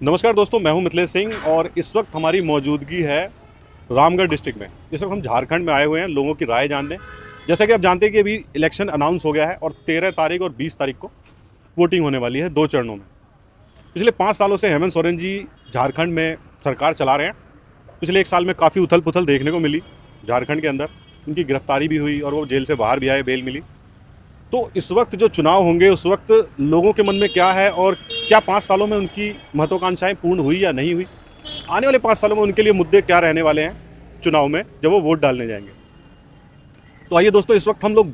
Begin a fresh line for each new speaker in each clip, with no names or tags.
नमस्कार दोस्तों, मैं हूं मिथिलेश सिंह और इस वक्त हमारी मौजूदगी है रामगढ़ डिस्ट्रिक्ट में। इस वक्त हम झारखंड में आए हुए हैं लोगों की राय जानने। जैसा कि आप जानते हैं कि अभी इलेक्शन अनाउंस हो गया है और 13 तारीख और 20 तारीख को वोटिंग होने वाली है 2 चरणों में। पिछले 5 सालों से हेमंत सोरेन जी झारखंड में सरकार चला रहे हैं। पिछले 1 साल में काफ़ी उथल पुथल देखने को मिली झारखंड के अंदर। उनकी गिरफ्तारी भी हुई और वो जेल से बाहर भी आए, बेल मिली। तो इस वक्त जो चुनाव होंगे उस वक्त लोगों के मन में क्या है और क्या 5 सालों में उनकी महत्वाकांक्षाएं पूर्ण हुई या नहीं हुई, आने वाले 5 सालों में उनके लिए मुद्दे क्या रहने वाले हैं चुनाव में जब वो वोट डालने जाएंगे। तो आइए दोस्तों, इस वक्त हम लोग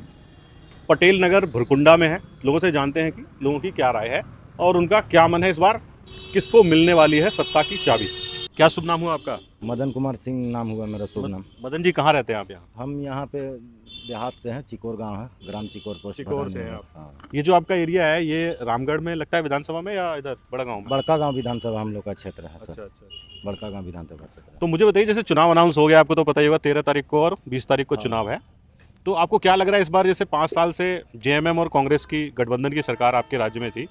पटेल नगर भुरकुंडा में हैं। लोगों से जानते हैं कि लोगों की क्या राय है और उनका क्या मन है, इस बार किसको मिलने वाली है सत्ता की चाबी। क्या शुभ नाम हुआ आपका?
मदन कुमार सिंह नाम हुआ मेरा शुभ नाम।
मदन जी, कहाँ रहते हैं आप? यहाँ
हम यहाँ पे देहात से हैं, चिकोर गांव है, ग्राम चिकोर पोस्ट
चिकोर से हैं आप।
हाँ।
ये जो आपका एरिया है ये रामगढ़ में लगता है विधानसभा में या इधर बड़ा गाँव में?
बड़का गांव विधानसभा हम लोग का क्षेत्र है सर।
अच्छा।
बड़का गांव विधानसभा क्षेत्र।
तो मुझे बताइए, जैसे चुनाव अनाउंस हो गया, आपको तो पता ही होगा 13 तारीख को और 20 तारीख को चुनाव है। तो आपको क्या लग रहा है इस बार, जैसे 5 साल से जेएमएम और कांग्रेस की गठबंधन की सरकार आपके राज्य में थी,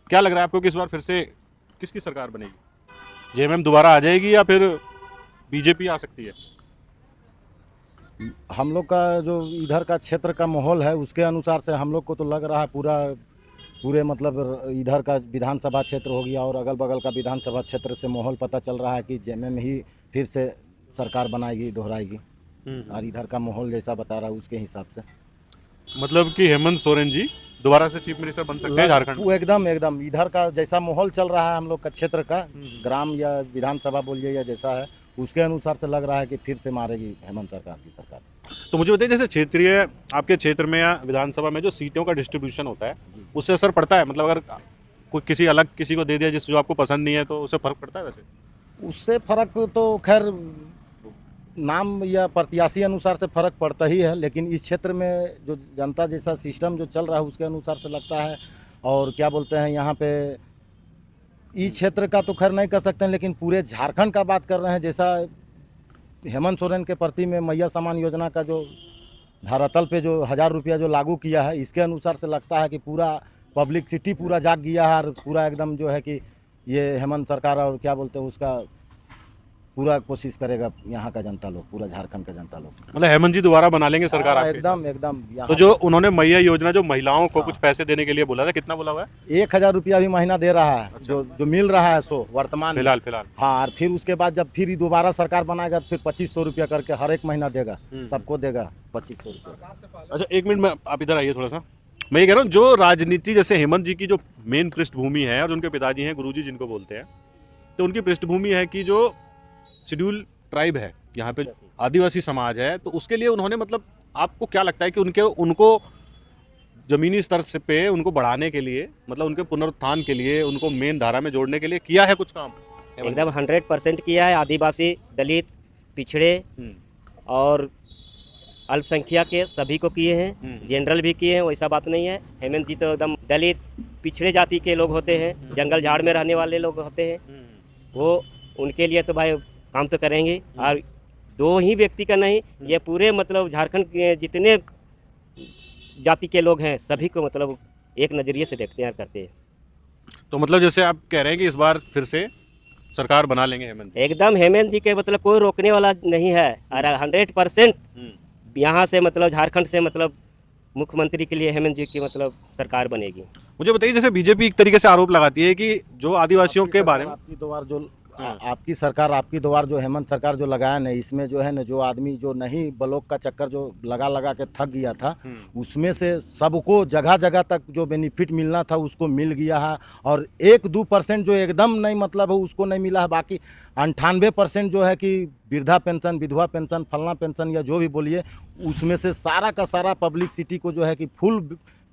क्या लग रहा है आपको कि इस बार फिर से किसकी सरकार बनेगी? जेएमएम दोबारा आ जाएगी या फिर बीजेपी आ सकती है?
हम लोग का जो इधर का क्षेत्र का माहौल है उसके अनुसार से हम लोग को तो लग रहा है पूरे मतलब इधर का विधानसभा क्षेत्र हो गया और अगल बगल का विधानसभा क्षेत्र से माहौल पता चल रहा है कि जेएमएम ही फिर से सरकार बनाएगी, दोहराएगी। और इधर का माहौल जैसा बता रहा है उसके हिसाब से
मतलब कि हेमंत सोरेन जी दोबारा से चीफ मिनिस्टर बन सकते हैं झारखंड?
वो एकदम इधर का जैसा माहौल चल रहा है हम लोग का क्षेत्र का, ग्राम या विधानसभा बोलिए या जैसा है उसके अनुसार से लग रहा है कि फिर से मारेगी हेमंत सरकार की सरकार।
तो मुझे बताइए, जैसे क्षेत्रीय आपके क्षेत्र में या विधानसभा में जो सीटों का डिस्ट्रीब्यूशन होता है उससे असर पड़ता है? मतलब अगर कोई किसी को दे दिया जो आपको पसंद नहीं है तो उससे फर्क पड़ता है? वैसे
उससे फर्क तो खैर नाम या प्रत्याशी अनुसार से फर्क पड़ता ही है, लेकिन इस क्षेत्र में जो जनता जैसा सिस्टम जो चल रहा है उसके अनुसार से लगता है। और क्या बोलते हैं यहाँ पे इस क्षेत्र का तो खैर नहीं कर सकते हैं, लेकिन पूरे झारखंड का बात कर रहे हैं। जैसा हेमंत सोरेन के प्रति में मैया सम्मान योजना का जो धरातल पे जो 1000 रुपया जो लागू किया है, इसके अनुसार से लगता है कि पूरा पब्लिसिटी पूरा जाग गया है और पूरा एकदम जो है कि ये हेमंत सरकार और क्या बोलते हैं उसका पूरा कोशिश करेगा यहाँ का जनता लोग, पूरा झारखंड का जनता लोग।
मतलब हेमंत जी दोबारा बना लेंगे सरकार आपके?
एकदम।
तो जो उन्होंने मैया योजना जो महिलाओं को कुछ पैसे देने के लिए बोला था, कितना बोला हुआ है?
1000 रुपया भी महीना दे रहा है। अच्छा। जो मिल रहा है सो वर्तमान
फिलहाल
हाँ। और फिर उसके बाद जब फिर दोबारा सरकार बनाएगा तो फिर 2500 रुपया करके हर एक महीना देगा, सबको देगा 2500 रुपया।
अच्छा, 1 मिनट में आप इधर आइए थोड़ा सा। मैं ये कह रहा हूँ, जो राजनीति जैसे हेमंत जी की जो मेन पृष्ठभूमि है और उनके पिताजी हैं गुरुजी जिनको बोलते हैं, तो उनकी पृष्ठभूमि है कि जो शेड्यूल ट्राइब है यहाँ पे, आदिवासी समाज है, तो उसके लिए उन्होंने मतलब आपको क्या लगता है कि उनको जमीनी स्तर से पे उनको बढ़ाने के लिए, मतलब उनके पुनरुत्थान के लिए, उनको मेन धारा में जोड़ने के लिए किया है कुछ काम?
एकदम 100% किया है। आदिवासी, दलित, पिछड़े और अल्पसंख्यक के सभी को किए हैं, जनरल भी किए हैं, वैसा बात नहीं है। हेमंत जी तो एकदम दलित पिछड़े जाति के लोग होते हैं, जंगल झाड़ में रहने वाले लोग होते हैं, वो उनके लिए तो भाई काम तो करेंगे। और 2 ही व्यक्ति का नहीं, ये पूरे मतलब झारखंड के जितने जाति के लोग हैं सभी को मतलब एक नज़रिए से देखते हैं, करते हैं।
तो मतलब जैसे आप कह रहे हैं कि इस बार फिर से सरकार बना लेंगे हेमंत?
एकदम हेमंत जी के मतलब कोई रोकने वाला नहीं है। और 100% यहाँ से मतलब झारखंड से मतलब मुख्यमंत्री के लिए हेमंत जी की मतलब सरकार बनेगी।
मुझे बताइए, जैसे बीजेपी एक तरीके से आरोप लगाती है कि जो आदिवासियों के बारे में
आपकी सरकार आपकी द्वार जो हेमंत सरकार जो लगाया ना, इसमें जो है ना जो आदमी जो नहीं ब्लॉक का चक्कर जो लगा के थक गया था, उसमें से सबको जगह जगह तक जो बेनिफिट मिलना था उसको मिल गया है। और 1-2% जो एकदम नहीं मतलब है उसको नहीं मिला है। बाकी 98% जो है कि वृद्धा पेंशन, विधवा पेंशन, फलना पेंशन या जो भी बोलिए, उसमें से सारा का सारा पब्लिसिटी को जो है कि फुल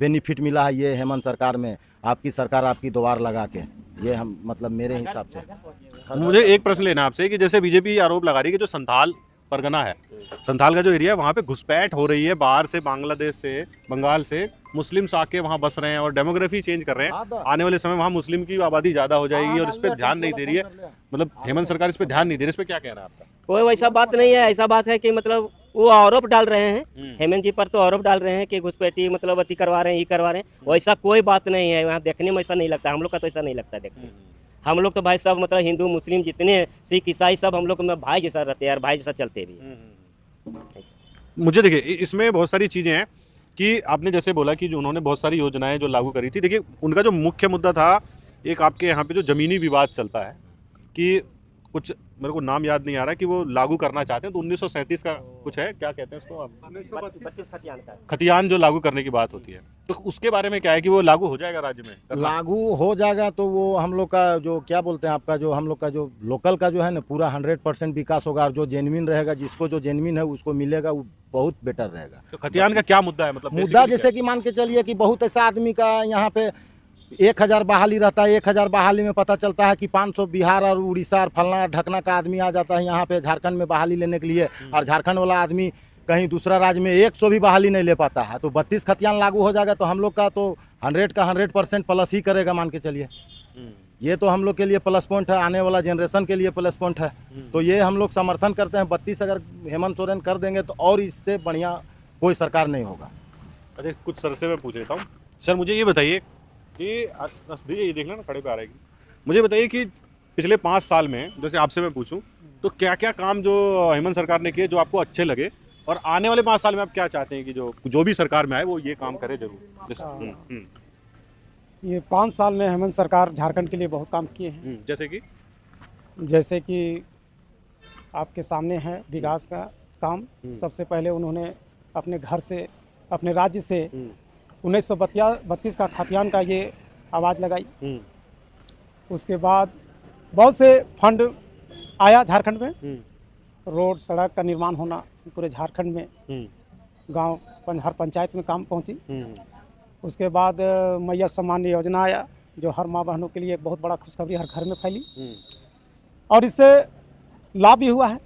बेनिफिट मिला है ये हेमंत सरकार में। आपकी सरकार आपकी द्वार लगा के, ये हम मतलब मेरे हिसाब से।
मुझे एक प्रश्न लेना आपसे कि जैसे बीजेपी आरोप लगा रही है कि जो संथाल परगना है, संथाल का जो एरिया है, वहाँ पे घुसपैठ हो रही है बाहर से, बांग्लादेश से, बंगाल से मुस्लिम्स आके वहाँ बस रहे हैं और डेमोग्राफी चेंज कर रहे हैं। आने वाले समय वहाँ मुस्लिम की आबादी ज़्यादा हो जाएगी और इस पर ध्यान नहीं दे रही है। मतलब हेमंत सरकार इस पर ध्यान नहीं दे रही, इस पर क्या कहना है आपका?
कोई वैसा बात नहीं है। ऐसा बात है कि मतलब वो आरोप डाल रहे हैं हेमंत जी पर, तो आरोप डाल रहे हैं कि घुसपैठी मतलब अति करवा रहे हैं, ये करवा रहे हैं। वैसा कोई बात नहीं है। वहाँ देखने में ऐसा नहीं लगता, हम लोग का तो ऐसा नहीं लगता देखने। हम लोग तो भाई सब मतलब हिंदू मुस्लिम जितने हैं, सिख ईसाई सब हम लोग में भाई जैसा रहते हैं और भाई जैसा चलते भी हैं।
मुझे देखिए इसमें बहुत सारी चीज़ें हैं कि आपने जैसे बोला कि जो उन्होंने बहुत सारी योजनाएं जो लागू करी थी। देखिए उनका जो मुख्य मुद्दा था, एक आपके यहाँ पे जो ज़मीनी विवाद चलता है कि कुछ मेरे को नाम याद नहीं आ रहा कि वो लागू करना चाहते हैं, तो 1937 का कुछ है, क्या कहते हैं उसको आप,
32 खतियान का।
खतियान जो लागू करने की बात होती है, तो उसके बारे में क्या है कि वो लागू हो जाएगा राज्य में?
लागू हो जाएगा तो वो हम लोग का जो क्या बोलते हैं आपका जो हम लोग का जो लोकल का जो है ना पूरा 100% विकास होगा, और जो जेन्युइन रहेगा, जिसको जो जेन्युइन है उसको मिलेगा, वो बहुत बेटर रहेगा।
तो खतियान का क्या मुद्दा है? मतलब
मुद्दा जैसे कि मान के चलिए कि बहुत ऐसा आदमी का यहाँ पे 1000 बहाली रहता है, 1000 बहाली में पता चलता है कि 500 बिहार और उड़ीसा और फलना ढकना का आदमी आ जाता है यहाँ पे झारखंड में बहाली लेने के लिए, और झारखंड वाला आदमी कहीं दूसरा राज्य में 100 भी बहाली नहीं ले पाता है। तो 32 खतियान लागू हो जाएगा तो हम लोग का तो 100 का 100% प्लस ही करेगा, मान के चलिए। ये तो हम लोग के लिए प्लस पॉइंट है, आने वाला जनरेशन के लिए प्लस पॉइंट है। तो ये हम लोग समर्थन करते हैं। 32 अगर हेमंत सोरेन कर देंगे तो और इससे बढ़िया कोई सरकार नहीं होगा।
अच्छा, कुछ सर से मैं पूछ लेता हूँ। सर मुझे ये बताइए कि भैया ये देखना ना, खड़े पे आ रहेगी, मुझे बताइए कि पिछले 5 साल में जैसे आपसे मैं पूछूं तो क्या क्या काम जो हेमंत सरकार ने किए जो आपको अच्छे लगे, और आने वाले 5 साल में आप क्या चाहते हैं कि जो भी सरकार में आए वो ये काम करे जरूर?
ये 5 साल में हेमंत सरकार झारखंड के लिए बहुत काम किए हैं।
जैसे कि
आपके सामने है विकास का काम। सबसे पहले उन्होंने अपने घर से, अपने राज्य से 1932 का खतियान का ये आवाज़ लगाई। उसके बाद बहुत से फंड आया झारखंड में, रोड सड़क का निर्माण होना पूरे झारखंड में, गांव हर पंचायत में काम पहुंची। उसके बाद मैया सम्मान योजना आया जो हर माँ बहनों के लिए एक बहुत बड़ा खुशखबरी हर घर में फैली, और इससे लाभ भी हुआ है।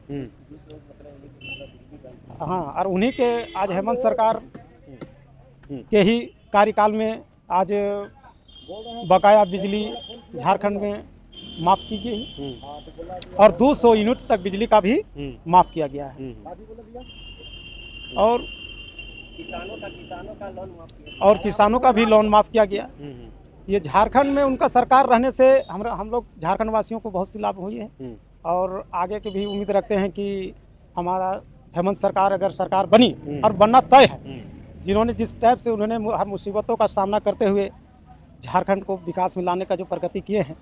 हाँ, और उन्हीं के आज हेमंत सरकार के ही कार्यकाल में आज बकाया बिजली झारखंड में माफ़ की गई, और 200 यूनिट तक बिजली का भी माफ़ किया गया है। और किसानों का भी लोन माफ़ किया गया। ये झारखंड में उनका सरकार रहने से हम लोग झारखंड वासियों को बहुत सी लाभ हुई है, और आगे की भी उम्मीद रखते हैं कि हमारा हेमंत सरकार अगर सरकार बनी, और बनना तय है, जिन्होंने जिस टाइप से उन्होंने हर मुसीबतों का सामना करते हुए झारखंड को विकास में लाने का जो प्रगति किए हैं,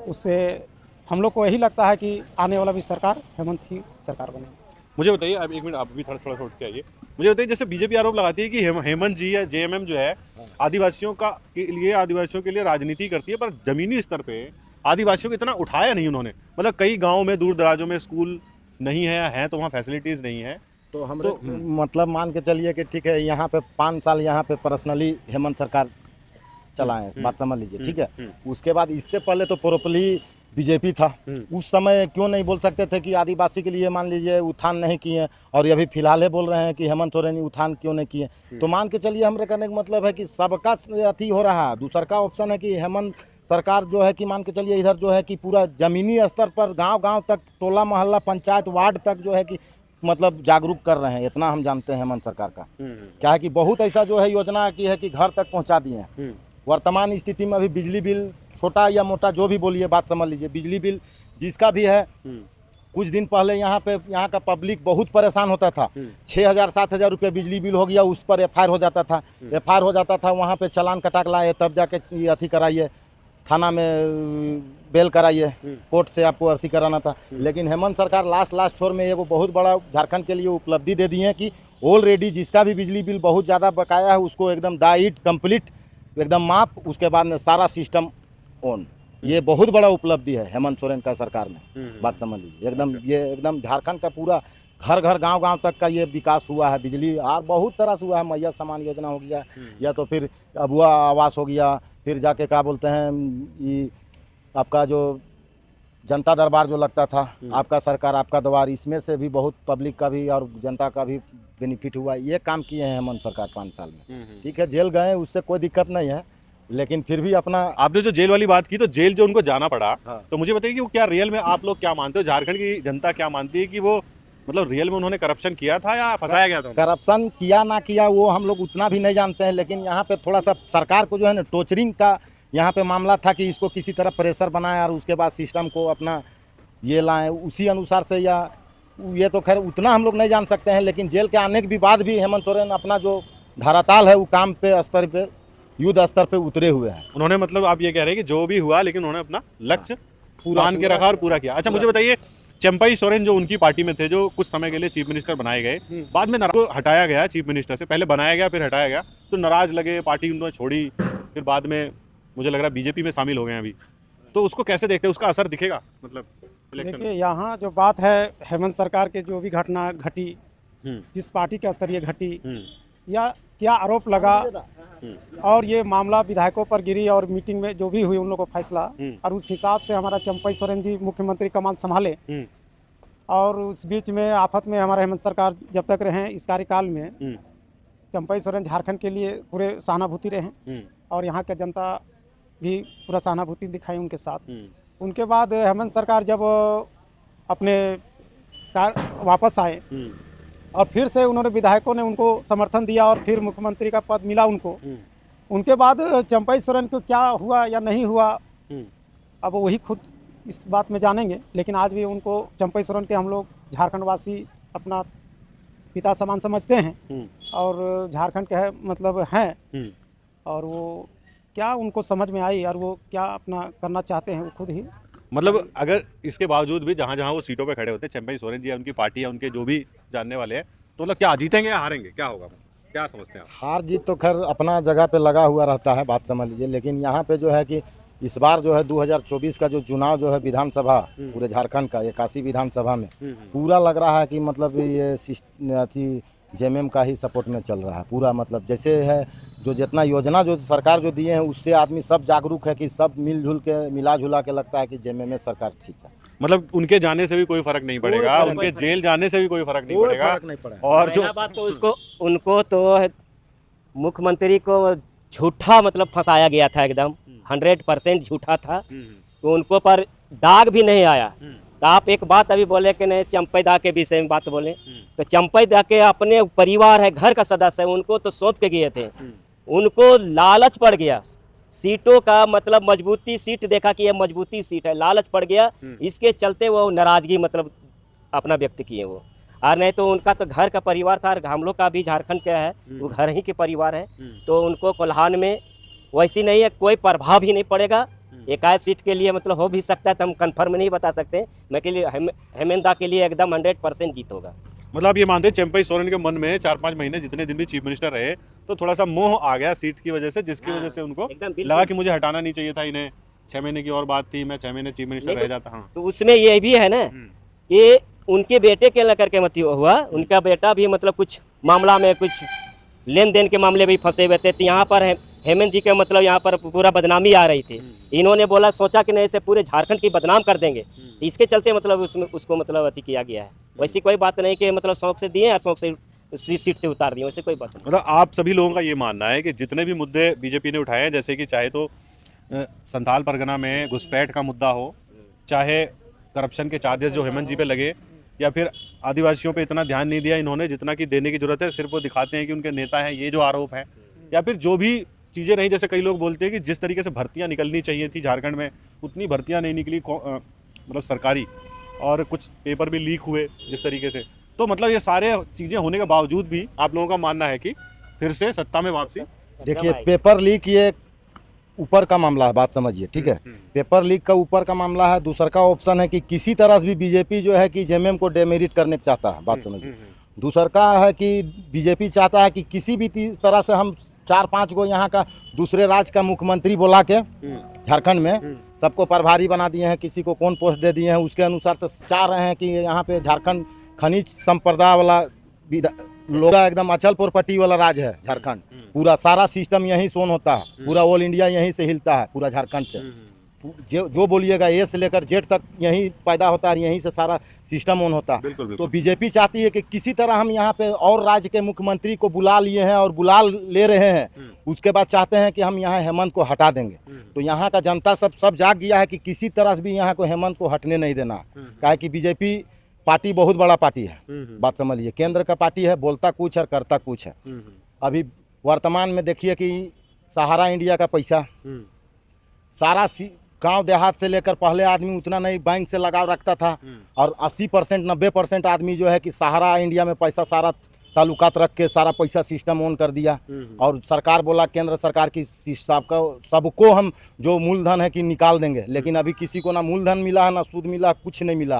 उससे हम लोग को यही लगता है कि आने वाला भी सरकार हेमंत ही सरकार बने।
मुझे बताइए, अब 1 मिनट आप भी थोड़ा उठ के आइए। मुझे बताइए, जैसे बीजेपी आरोप लगाती है कि हेमंत जी या जेएमएम जो है आदिवासियों के लिए राजनीति करती है, पर जमीनी स्तर पे आदिवासियों को इतना उठाया नहीं उन्होंने। मतलब कई गाँव में दूर दराजों में स्कूल नहीं है तो वहाँ फैसिलिटीज़ नहीं है।
तो हम मतलब मान के चलिए कि ठीक है, यहाँ पे 5 साल यहाँ पे पर्सनली हेमंत सरकार चलाए, बात समझ लीजिए, ठीक है। उसके बाद इससे पहले तो प्रॉपरली बीजेपी था। उस समय क्यों नहीं बोल सकते थे कि आदिवासी के लिए मान लीजिए उत्थान नहीं किए, और अभी फिलहाल ही बोल रहे हैं कि हेमंत सोरेन उत्थान क्यों नहीं किए। तो मान के चलिए हमारे कहने का मतलब है कि सबका अथी हो रहा है। दूसरा का ऑप्शन है कि हेमंत सरकार जो है कि मान के चलिए इधर जो है कि पूरा ज़मीनी स्तर पर गांव-गांव तक, टोला मोहल्ला, पंचायत, वार्ड तक जो है कि मतलब जागरूक कर रहे हैं। इतना हम जानते हैं हेमंत सरकार का। क्या है कि बहुत ऐसा जो है योजना की है कि घर तक पहुंचा दिए हैं। वर्तमान स्थिति में अभी बिजली बिल छोटा या मोटा जो भी बोलिए, बात समझ लीजिए, बिजली बिल जिसका भी है, कुछ दिन पहले यहाँ का पब्लिक बहुत परेशान होता था। 6,000-7,000 रुपये बिजली बिल हो गया, उस पर एफआईआर हो जाता था। वहाँ पे चालान कटाक लाए, तब जाके ये अथी कराइए, थाना में बेल कराइए, कोर्ट से आपको अर्थी कराना था। लेकिन हेमंत सरकार लास्ट छोर में एगो बहुत बड़ा झारखंड के लिए उपलब्धि दे दी है कि ऑलरेडी जिसका भी बिजली बिल बहुत ज़्यादा बकाया है उसको एकदम दाइट कंप्लीट एकदम माफ, उसके बाद में सारा सिस्टम ऑन। ये बहुत बड़ा उपलब्धि है हेमंत सोरेन का सरकार में, बात समझ लीजिए। एकदम ये एकदम झारखंड का पूरा घर गांव तक का ये विकास हुआ है। बिजली और बहुत तरह से हुआ है, मैया सम्मान योजना हो गया, या तो फिर अबुआ आवास हो गया, फिर जाके क्या बोलते हैं ये आपका जो जनता दरबार जो लगता था, आपका सरकार आपका द्वार, इसमें से भी बहुत पब्लिक का भी और जनता का भी बेनिफिट हुआ। ये काम किए हैं हेमंत सरकार 5 साल में। ठीक है, जेल गए, उससे कोई दिक्कत नहीं है, लेकिन फिर भी अपना।
आपने जो जेल वाली बात की, तो जेल जो उनको जाना पड़ा, तो मुझे बताइए कि वो क्या रियल में आप लोग क्या मानते हो, झारखंड की जनता क्या मानती है कि वो मतलब रियल में उन्होंने करप्शन किया था या फंसाया गया था?
करप्शन किया ना किया वो हम लोग उतना भी नहीं जानते हैं, लेकिन यहाँ पे थोड़ा सा सरकार को जो है ना टॉर्चरिंग का यहाँ पे मामला था कि इसको किसी तरह प्रेशर बनाए और उसके बाद सिस्टम को अपना ये लाएं, उसी अनुसार से, या ये तो खैर उतना हम लोग नहीं जान सकते हैं, लेकिन जेल के आने के भी बाद भी हेमंत सोरेन अपना जो धराताल है वो काम पे स्तर पे, युद्ध स्तर पे उतरे हुए हैं।
उन्होंने मतलब आप ये कह रहे हैं कि जो भी हुआ लेकिन उन्होंने अपना लक्ष्य मान के रखा और पूरा किया। अच्छा मुझे बताइए, चंपई सोरेन जो उनकी पार्टी में थे, जो कुछ समय के लिए चीफ मिनिस्टर बनाए गए, बाद में को हटाया गया चीफ मिनिस्टर से, पहले बनाया गया फिर हटाया गया, तो नाराज लगे, पार्टी उन्होंने छोड़ी, फिर बाद में मुझे लग रहा है बीजेपी में शामिल हो गए हैं अभी, तो उसको कैसे देखते हैं, उसका असर दिखेगा मतलब इलेक्शन
देखिए यहाँ जो बात है, हेमंत सरकार के जो भी घटना घटी,
में?
जिस पार्टी के स्तरीय घटी, या क्या आरोप लगा, और ये मामला विधायकों पर गिरी और मीटिंग में जो भी हुई उन लोगों को फैसला, और उस हिसाब से हमारा चंपई सोरेन जी मुख्यमंत्री कमान संभाले, और उस बीच में आफत में हमारा हेमंत सरकार जब तक रहे इस कार्यकाल में, चंपई सोरेन झारखंड के लिए पूरे सहानुभूति रहे, और यहाँ के जनता भी पूरा सहानुभूति दिखाई उनके साथ। उनके बाद हेमंत सरकार जब अपने वापस आए और फिर से उन्होंने, विधायकों ने उनको समर्थन दिया और फिर मुख्यमंत्री का पद मिला उनको, उनके बाद चंपई सोरेन को क्या हुआ या नहीं हुआ अब वही खुद इस बात में जानेंगे, लेकिन आज भी उनको, चंपई सोरेन के हम लोग झारखंड वासी अपना पिता समान समझते हैं, और झारखंड के मतलब हैं, और वो क्या उनको समझ में आई और वो क्या अपना करना चाहते हैं वो खुद ही।
मतलब अगर इसके बावजूद भी जहाँ जहाँ वो सीटों पे खड़े होते हैं, चंपई सोरेन जी या उनकी पार्टी या उनके जो भी जानने वाले हैं, तो मतलब क्या जीतेंगे या हारेंगे, क्या होगा, क्या समझते हैं आप?
हार जीत तो खैर अपना जगह पे लगा हुआ रहता है, बात समझ लीजिए, लेकिन यहाँ पे जो है कि इस बार जो है 2024 का जो चुनाव जो है विधानसभा पूरे झारखंड का 81 विधानसभा में पूरा लग रहा है कि मतलब ये अथी जेएमएम का ही सपोर्ट में चल रहा है पूरा, मतलब जैसे है जो जितना योजना जो सरकार जो दिए हैं उससे आदमी सब जागरूक है कि सब मिलजुल के मिला जुला के लगता है कि जेएमएम सरकार ठीक है।
मतलब उनके जाने से भी कोई फर्क नहीं पड़ेगा, उनके जेल जाने से भी कोई फर्क नहीं पड़ेगा, और जो
बात तो उसको, उनको तो मुख्यमंत्री को झूठा मतलब फंसाया गया था, एकदम 100% झूठा था, तो उनको पर दाग भी नहीं आया। तो आप एक बात अभी बोले कि नहीं चंपई दा के विषय में बात बोले, तो चंपई दा के अपने परिवार है, घर का सदस्य है, उनको तो सौंप के गए थे, उनको लालच पड़ गया सीटों का, मतलब मजबूती सीट देखा कि ये मजबूती सीट है, लालच पड़ गया, इसके चलते वो नाराजगी मतलब अपना व्यक्त किए वो, और नहीं तो उनका तो घर का परिवार था, हम लोग का भी झारखंड का है, वो घर ही के परिवार है, तो उनको कोल्हान में वैसी नहीं है, कोई प्रभाव ही नहीं पड़ेगा। एकाध सीट के लिए मतलब हो भी सकता है, तो हम कंफर्म नहीं बता सकते, मैं के लिए हेमंत दा के लिए एकदम 100% जीत होगा।
मतलब आप ये मानते हैं चंपई सोरेन के मन में 4-5 महीने जितने दिन भी चीफ मिनिस्टर रहे, तो थोड़ा सा मोह आ गया सीट की वजह से, जिसकी वजह से उनको लगा कि मुझे हटाना नहीं चाहिए था इन्हें, 6 महीने की और बात थी, मैं 6 महीने चीफ मिनिस्टर रह जाता। हाँ,
तो उसमें ये भी है ना कि उनके बेटे के लेकर के मत हुआ, उनका बेटा भी मतलब कुछ मामला में, कुछ लेन देन के मामले भी फंसे हुए थे, तो यहाँ पर हेमंत जी के मतलब यहाँ पर पूरा बदनामी आ रही थी, इन्होंने बोला, सोचा कि नहीं, इसे पूरे झारखंड की बदनाम कर देंगे, तो इसके चलते मतलब उसमें उसको मतलब अति किया गया है। वैसी कोई बात नहीं कि मतलब शौक से दिए और शौक से सीट से उतार दिए, वैसे कोई बात नहीं।
मतलब आप सभी लोगों का ये मानना है कि जितने भी मुद्दे बीजेपी ने उठाए हैं, जैसे कि चाहे तो संथाल परगना में घुसपैठ का मुद्दा हो, चाहे करप्शन के चार्जेस जो हेमंत जी पे लगे, या फिर आदिवासियों पे इतना ध्यान नहीं दिया इन्होंने जितना कि देने की जरूरत है, सिर्फ वो दिखाते हैं कि उनके नेता हैं, ये जो आरोप है, या फिर जो भी चीज़ें नहीं, जैसे कई लोग बोलते हैं कि जिस तरीके से भर्तियां निकलनी चाहिए थी झारखंड में उतनी भर्तियां नहीं निकली, मतलब सरकारी, और कुछ पेपर भी लीक हुए जिस तरीके से, तो मतलब ये सारे चीज़ें होने के बावजूद भी आप लोगों का मानना है कि फिर से सत्ता में वापसी।
देखिए पेपर लीक ये ऊपर का मामला है, बात समझिए, ठीक है, पेपर लीक का ऊपर का मामला है। दूसरा का ऑप्शन है कि किसी तरह से भी बीजेपी जो है कि जेएमएम को डेमेरिट करने चाहता है, बात समझिए। दूसरा का है कि बीजेपी चाहता है कि किसी भी तरह से हम 4-5 गो यहाँ का दूसरे राज्य का मुख्यमंत्री बुला के झारखंड में सबको प्रभारी बना दिए हैं, किसी को कौन पोस्ट दे दिए हैं, उसके अनुसार से चाह रहे हैं कि यहाँ पे झारखंड खनिज संपदा वाला लोग एकदम अचलपुर पट्टी वाला राज्य है झारखंड, पूरा सारा सिस्टम यहीं सोन होता है, पूरा ऑल इंडिया यहीं से हिलता है, पूरा झारखंड से जो बोलिएगा ए से लेकर जेड तक यहीं पैदा होता है, यहीं से सारा सिस्टम ऑन होता है। तो बीजेपी चाहती है कि किसी तरह हम यहाँ पे और राज्य के मुख्यमंत्री को बुला लिए हैं और बुला ले रहे हैं, उसके बाद चाहते हैं कि हम यहाँ हेमंत को हटा देंगे। तो यहाँ का जनता सब जाग गया है कि किसी तरह से भी यहाँ को हेमंत को हटने नहीं देना, काहे कि बीजेपी पार्टी बहुत बड़ा पार्टी है, बात समझ लीजिए, केंद्र का पार्टी है, बोलता कुछ और करता कुछ है। अभी वर्तमान में देखिए कि सहारा इंडिया का पैसा सारा गांव देहात से लेकर पहले आदमी उतना नहीं बैंक से लगाव रखता था, और 80% 90% आदमी जो है कि सहारा इंडिया में पैसा सारा ताल्लुकात रख के सारा पैसा सिस्टम ऑन कर दिया। और सरकार बोला, केंद्र सरकार की सबको हम जो मूलधन है कि निकाल देंगे, लेकिन अभी किसी को ना मूलधन मिला है, ना सूद मिला, कुछ नहीं मिला।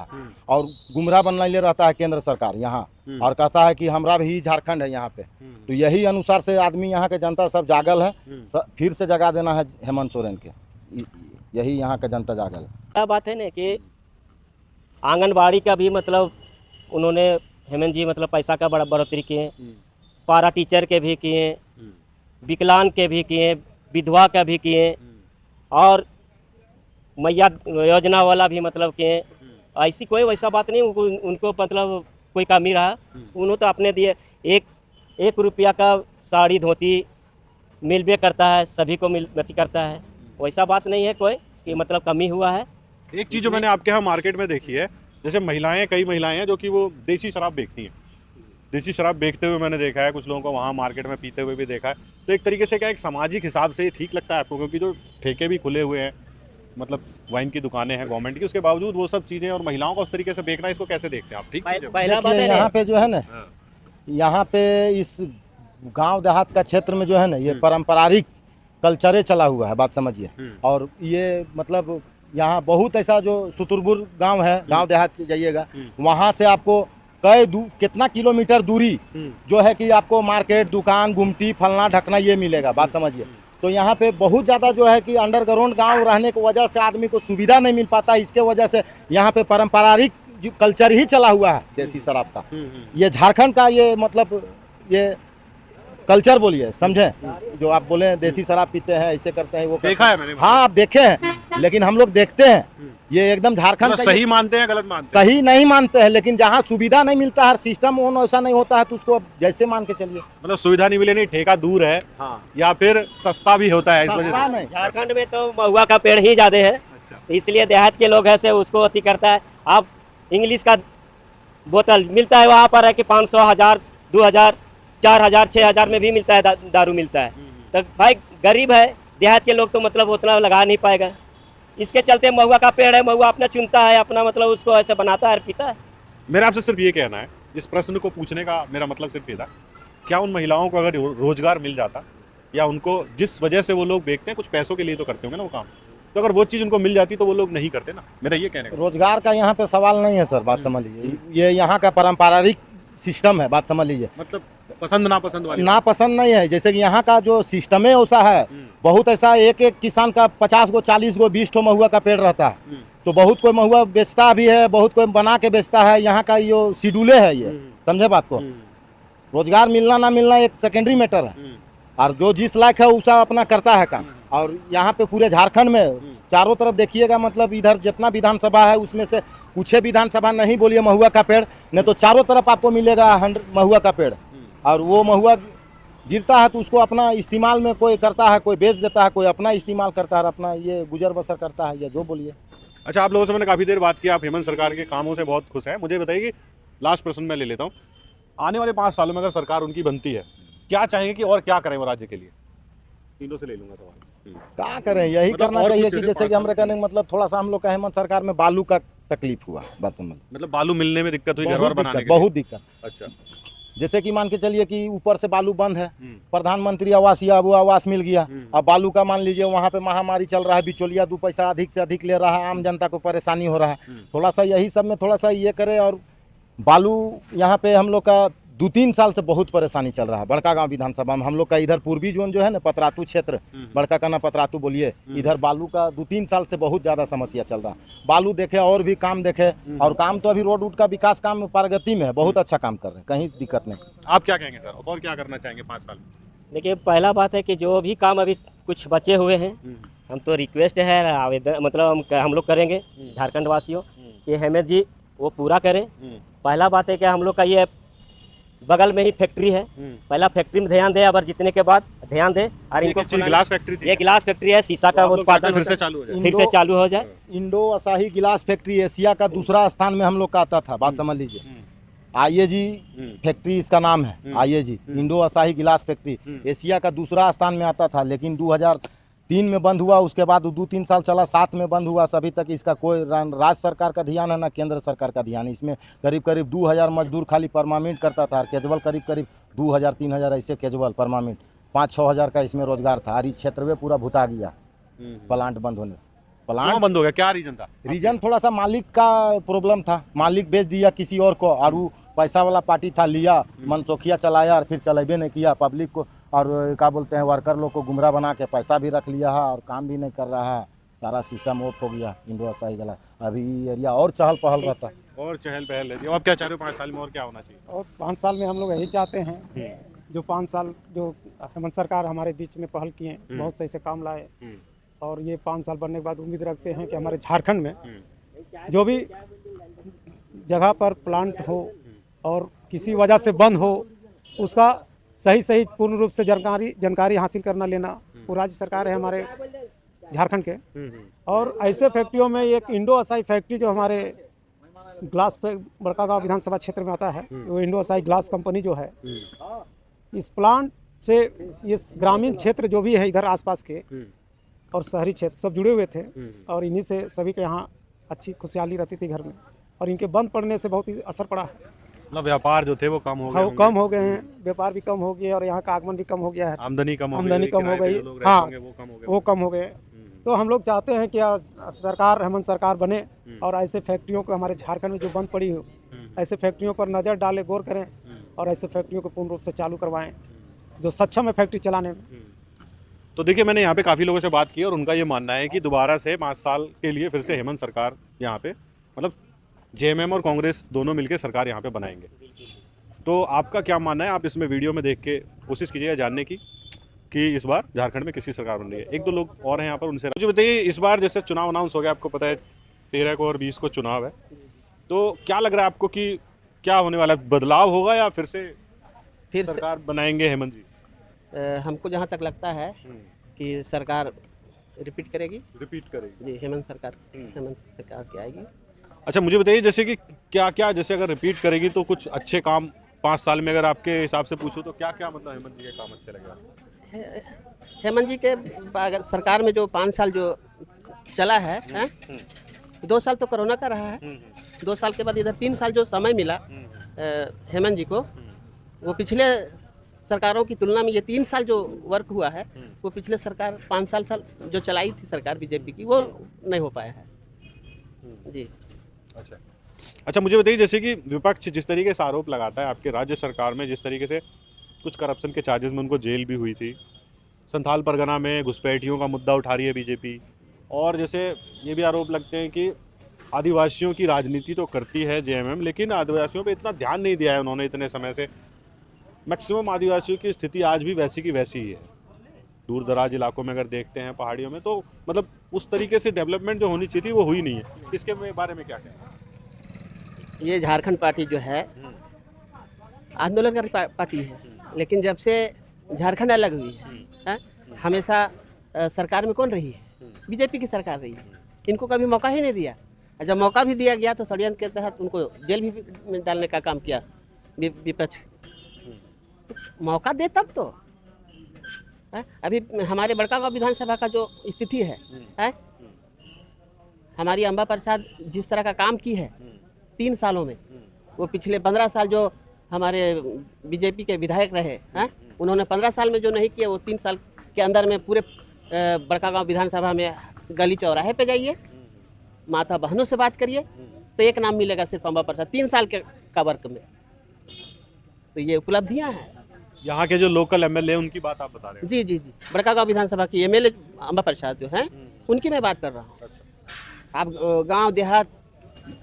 और गुमराह बनने रहता है केंद्र सरकार यहाँ, और कहता है कि हमरा भी झारखंड है यहाँ पे। तो यही अनुसार से आदमी यहाँ के जनता सब जागल है, फिर से जगा देना है हेमंत सोरेन के, यही यहाँ का जनता जागल है।
क्या बात है ना कि आंगनबाड़ी का भी मतलब उन्होंने हेमंत जी मतलब पैसा का बढ़ोतरी किए, पारा टीचर के भी किए, विकलांग के भी किए, विधवा का भी किए, और मैया योजना वाला भी मतलब किए। ऐसी कोई वैसा बात नहीं उनको मतलब कोई कमी रहा, उन्होंने तो अपने दिए। एक रुपया का साड़ी धोती मिलबे करता है, सभी को मिलती करता है, वैसा बात नहीं है कोई कि मतलब कमी हुआ है।
एक चीज़ जो मैंने आपके यहाँ मार्केट में देखी है, जैसे महिलाएं, कई महिलाएं हैं जो कि वो देसी शराब बेचती हैं। देसी शराब बेचते हुए मैंने देखा है, कुछ लोगों को वहाँ मार्केट में पीते हुए भी देखा है। तो एक तरीके से क्या एक सामाजिक हिसाब से ठीक लगता है आपको, क्योंकि जो ठेके भी खुले हुए हैं, मतलब वाइन की दुकानें हैं गवर्नमेंट की, उसके बावजूद वो सब चीज़ें और महिलाओं का उस तरीके से बेचना, इसको कैसे देखते हैं आप? ठीक चीज़ है।
पहला बात है
यहाँ पे जो है ना, यहाँ पे इस गांव देहात का क्षेत्र में जो है ना, ये पारंपरिक कल्चरे चला हुआ है, बात समझिए। और ये मतलब यहाँ बहुत ऐसा जो सुतुरबुर गांव है, गांव देहात जाइएगा, वहाँ से आपको कितना किलोमीटर दूरी जो है कि आपको मार्केट, दुकान, गुमटी, फलना ढकना ये मिलेगा, बात समझिए। तो यहाँ पे बहुत ज़्यादा जो है कि अंडरग्राउंड गांव रहने की वजह से आदमी को सुविधा नहीं मिल पाता। इसके वजह से यहाँ पे पारंपरिक कल्चर ही चला हुआ है देसी शराब का। ये झारखंड का ये मतलब ये कल्चर बोलिए, समझे? जो आप बोले देसी शराब पीते हैं, ऐसे करते हैं, वो
देखा है मैंने।
हाँ, आप देखे हैं, लेकिन हम लोग देखते हैं ये एकदम झारखंड का
सही मानते हैं, गलत मानते हैं?
सही नहीं मानते हैं, लेकिन जहाँ सुविधा नहीं मिलता है, सिस्टम ऑन वैसा नहीं होता है, तो उसको जैसे मान के चलिए।
मतलब सुविधा नहीं मिले, नहीं ठेका दूर है, या फिर सस्ता भी होता है इस वजह
सस्ता
से?
नहीं।
झारखंड में तो महुआ का पेड़ ही ज़्यादा है, इसलिए देहात के लोग ऐसे उसको अति करता है। आप इंग्लिश का बोतल मिलता है वहाँ पर है कि 500, 1000, 2000, 4000, 6000 में भी मिलता है, दारू मिलता है। तो भाई गरीब है, देहात के लोग तो मतलब उतना लगा नहीं पाएगा। इसके चलते महुआ का पेड़ है, महुआ अपना चुनता है, अपना मतलब उसको ऐसे बनाता है और पीता है।
मेरा आपसे सिर्फ ये कहना है, इस प्रश्न को पूछने का मेरा मतलब सिर्फ ये था, क्या उन महिलाओं को अगर रोजगार मिल जाता, या उनको जिस वजह से वो लोग बेचते हैं, कुछ पैसों के लिए तो करते होंगे ना वो काम, तो अगर वो चीज़ उनको मिल जाती तो वो लोग नहीं करते ना? मेरा ये कहने का।
रोजगार का यहाँ पे सवाल नहीं है सर, बात समझ लीजिए। ये यहाँ का पारंपरिक सिस्टम है, बात समझ लीजिए।
मतलब पसंद नापसंद वाली
ना पसंद नहीं है, जैसे कि यहाँ का जो सिस्टम है वैसा है। बहुत ऐसा एक किसान का 50 गो, 40 गो, 20 ठो महुआ का पेड़ रहता है, तो बहुत कोई महुआ बेचता भी है, बहुत कोई बना के बेचता है। यहाँ का ये शेड्यूले है, ये समझे बात को। रोजगार मिलना ना मिलना एक सेकेंडरी मैटर है, और जो जिस लायक है उसा अपना करता है काम। और यहाँ पे पूरे झारखंड में चारों तरफ देखिएगा, मतलब इधर जितना विधानसभा है उसमें से कुछ विधानसभा नहीं बोलिए महुआ का पेड़, नहीं तो चारों तरफ आपको मिलेगा महुआ का पेड़। और वो महुआ गिरता है तो उसको अपना इस्तेमाल में कोई करता है, कोई बेच देता है, कोई अपना इस्तेमाल करता है, अपना ये गुजर बसर करता है, या जो बोलिए।
अच्छा, आप लोगों से मैंने काफ़ी देर बात की, आप हेमंत सरकार के कामों से बहुत खुश हैं। मुझे बताइए कि लास्ट प्रश्न मैं ले लेता हूँ, आने वाले 5 सालों में अगर सरकार उनकी बनती है, क्या चाहेंगे कि और क्या करें वो राज्य के लिए? तीनों से ले लूँगा सवाल।
क्या करें, यही
मतलब
करना
और
चाहिए
कुछ
कि
जैसे
जैसे कि
5
हमारे कहने का मतलब थोड़ा सा हम लोग का हेमंत सरकार में बालू का तकलीफ हुआ, बात समझ।
मतलब बालू मिलने में दिक्कत हुई, घर वर बनाने के लिए?
बहुत दिक्कत।
अच्छा,
जैसे कि मान के चलिए कि ऊपर से बालू बंद है, प्रधानमंत्री आवास या वो आवास मिल गया, अब बालू का मान लीजिए वहाँ पे महामारी चल रहा है, बिचौलिया 2 पैसा अधिक से अधिक ले रहा है, आम जनता को परेशानी हो रहा है। थोड़ा सा यही सब में थोड़ा सा ये करे। और बालू यहाँ पे हम लोग का 2-3 साल से बहुत परेशानी चल रहा है। बड़का गांव विधानसभा में हम लोग का इधर पूर्वी जोन जो है ना, पतरातू क्षेत्र, बड़का का ना पतरातू बोलिए, इधर बालू का 2-3 साल से बहुत ज़्यादा समस्या चल रहा है। बालू देखे और भी काम देखे, और काम तो अभी रोड वोड का विकास काम प्रगति में है, बहुत अच्छा काम कर रहे हैं, कहीं दिक्कत नहीं।
आप क्या कहेंगे सर, और क्या करना चाहेंगे 5 साल में?
देखिए, पहला बात है कि जो भी काम अभी कुछ बचे हुए हैं, हम तो रिक्वेस्ट है, आवेदन मतलब हम लोग करेंगे झारखंड वासियों कि हेमंत जी वो पूरा करें। पहला बात है कि हम लोग का ये बगल में ही फैक्ट्री है, पहला फैक्ट्री में ध्यान दे, अगर जीतने के बाद ध्यान दे। और इनको
ग्लास फैक्ट्री थी?
ये गिलास फैक्ट्री है, शीशा का उत्पादन
फिर से चालू हो जाए,
फिर से चालू हो जाए।
इंडो असाही गिलास फैक्ट्री एशिया का दूसरा स्थान में हम लोग का आता था, बात समझ लीजिए। आईएजी फैक्ट्री इसका नाम है, आईएजी इंडो असाही गिलास फैक्ट्री एशिया का दूसरा स्थान में आता था, लेकिन 3 में बंद हुआ, उसके बाद 2-3 साल चला, 7 में बंद हुआ। अभी तक इसका कोई राज्य सरकार का ध्यान है ना केंद्र सरकार का ध्यान। इसमें करीब करीब 2000 मजदूर खाली परमानेंट करता था, और कैजुअल करीब करीब 2000-3000 ऐसे कैजुअल परमानेंट 5-6 हज़ार का इसमें रोजगार था। और इस क्षेत्र में पूरा भुता गया प्लांट बंद होने से।
क्यों बंद हो गया, क्या रीजन था?
रीजन थोड़ा सा मालिक का प्रॉब्लम था, मालिक बेच दिया किसी और को, और वो पैसा वाला पार्टी था, लिया मनसोखिया चलाया और फिर चलेबे नहीं किया पब्लिक को, और क्या बोलते हैं वर्कर लोग को गुमराह बना के पैसा भी रख लिया है और काम भी नहीं कर रहा है। सारा सिस्टम ऑफ हो गया इंडो असाई गला। अभी एरिया और चहल पहल रहता,
और चहल पहल रहती है। अब क्या चाह रहे हो 5 साल में और क्या होना चाहिए?
और 5 साल में हम लोग यही चाहते हैं, जो 5 साल जो हेमंत सरकार हमारे बीच में पहल किए, बहुत सही से काम लाए, और ये 5 साल बनने के बाद उम्मीद रखते हैं कि हमारे झारखंड में जो भी जगह पर प्लांट हो और किसी वजह से बंद हो, उसका सही पूर्ण रूप से जानकारी हासिल करना लेना। वो राज्य सरकार है हमारे झारखंड के, और ऐसे फैक्ट्रियों में एक इंडो असाई फैक्ट्री जो हमारे ग्लास पे बड़कागांव विधानसभा क्षेत्र में आता है, वो इंडो असाई ग्लास कंपनी जो है, इस प्लांट से इस ग्रामीण क्षेत्र जो भी है इधर आसपास के और शहरी क्षेत्र सब जुड़े हुए थे, और इन्हीं से सभी के यहाँ अच्छी खुशहाली रहती थी घर में, और इनके बंद पड़ने से बहुत ही असर पड़ा है।
मतलब व्यापार जो थे वो कम हो गए,
कम हो गए हैं, व्यापार भी कम हो गया, और यहाँ का आगमन भी कम हो गया है,
आमदनी कम हो गई,
हाँ वो कम हो गए। तो हम लोग चाहते हैं कि सरकार हेमंत सरकार बने और ऐसे फैक्ट्रियों को हमारे झारखंड में जो बंद पड़ी हो, ऐसे फैक्ट्रियों पर नज़र डाले, गौर करें, और ऐसे फैक्ट्रियों को पूर्ण रूप से चालू करवाएं जो सक्षम है फैक्ट्री चलाने में।
तो देखिए, मैंने यहाँ पे काफ़ी लोगों से बात की और उनका ये मानना है कि दोबारा से 5 साल के लिए फिर से हेमंत सरकार यहाँ पे, मतलब जेएमएम और कांग्रेस दोनों मिलकर सरकार यहाँ पे बनाएंगे। तो आपका क्या मानना है? आप इसमें वीडियो में देख के कोशिश कीजिएगा जानने की कि इस बार झारखंड में किसकी सरकार बन रही है। 1-2 लोग और हैं यहाँ पर, उनसे मुझे बताइए, इस बार जैसे चुनाव अनाउंस हो गया, आपको पता है 13 को और 20 को चुनाव है, तो क्या लग रहा है आपको कि क्या होने वाला है? बदलाव होगा या फिर सरकार बनाएंगे हेमंत जी?
हमको जहाँ तक लगता है कि सरकार रिपीट करेगी जी, हेमंत सरकार की आएगी।
अच्छा, मुझे बताइए जैसे कि क्या जैसे अगर रिपीट करेगी तो कुछ अच्छे काम 5 साल में अगर आपके हिसाब से पूछूं तो क्या मतलब हेमंत जी के काम अच्छे लगे आपको?
हेमंत जी के अगर सरकार में जो 5 साल जो चला है, 2 साल तो कोरोना का रहा है, 2 साल के बाद इधर 3 साल जो समय मिला हेमंत जी को, वो पिछले सरकारों की तुलना में ये 3 साल जो वर्क हुआ है, वो पिछले सरकार 5 साल जो चलाई थी सरकार बीजेपी की, वो नहीं हो पाया है जी।
अच्छा, मुझे बताइए जैसे कि विपक्ष जिस तरीके से आरोप लगाता है आपके राज्य सरकार में, जिस तरीके से कुछ करप्शन के चार्जेस में उनको जेल भी हुई थी, संथाल परगना में घुसपैठियों का मुद्दा उठा रही है बीजेपी, और जैसे ये भी आरोप लगते हैं कि आदिवासियों की राजनीति तो करती है जेएमएम, लेकिन आदिवासियों पे इतना ध्यान नहीं दिया है उन्होंने इतने समय से। मैक्सिमम आदिवासियों की स्थिति आज भी वैसी की वैसी ही है। दूर दराज इलाकों में अगर देखते हैं, पहाड़ियों में, तो मतलब उस तरीके से डेवलपमेंट जो होनी चाहिए थी वो हुई नहीं है। इसके बारे में क्या कहना है?
ये झारखंड पार्टी जो है आंदोलनकारी पार्टी है, लेकिन जब से झारखंड अलग हुई है, हमेशा सरकार में कौन रही है? बीजेपी की सरकार रही है। इनको कभी मौका ही नहीं दिया, जब मौका भी दिया गया तो षड्यंत्र के तहत उनको जेल भी डालने का काम किया विपक्ष। मौका दे तब तो अभी हमारे बड़कागांव विधानसभा का जो स्थिति है, हमारी अंबा प्रसाद जिस तरह का काम की है 3 सालों में, वो पिछले 15 साल जो हमारे बीजेपी के विधायक रहे हैं, उन्होंने 15 साल में जो नहीं किया, वो 3 साल के अंदर में पूरे बड़कागांव विधानसभा में गली चौराहे पे जाइए, माता बहनों से बात करिए, तो एक नाम मिलेगा सिर्फ अंबा प्रसाद 3 साल का वर्क में। तो ये उपलब्धियां हैं।
यहाँ के जो लोकल एमएलए उनकी बात आप बता रहे हैं?
जी, बड़कागांव विधानसभा की एमएलए अंबा प्रसाद जो हैं, उनकी मैं बात कर रहा हूँ। आप गांव देहात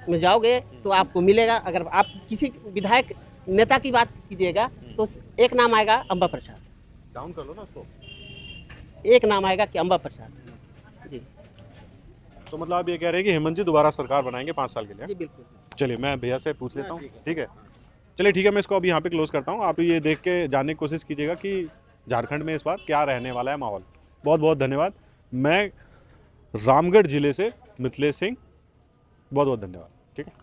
में जाओगे तो आपको मिलेगा, अगर आप किसी विधायक नेता की बात कीजिएगा तो एक नाम आएगा अंबा प्रसाद।
डाउन कर लो ना उसको।
एक नाम आएगा कि अंबा प्रसाद जी।
तो मतलब आप ये कह रहे हैं कि हेमंत जी दोबारा सरकार बनाएंगे 5 साल के लिए?
जी बिल्कुल।
चलिए, मैं भैया से पूछ लेता हूँ। ठीक है, चलिए ठीक है, मैं इसको अभी यहाँ पे क्लोज करता हूँ। आप ये देख के जानने की कोशिश कीजिएगा कि झारखंड में इस बार क्या रहने वाला है माहौल। बहुत बहुत धन्यवाद। मैं रामगढ़ जिले से मिथिलेश सिंह, बहुत बहुत धन्यवाद। ठीक है।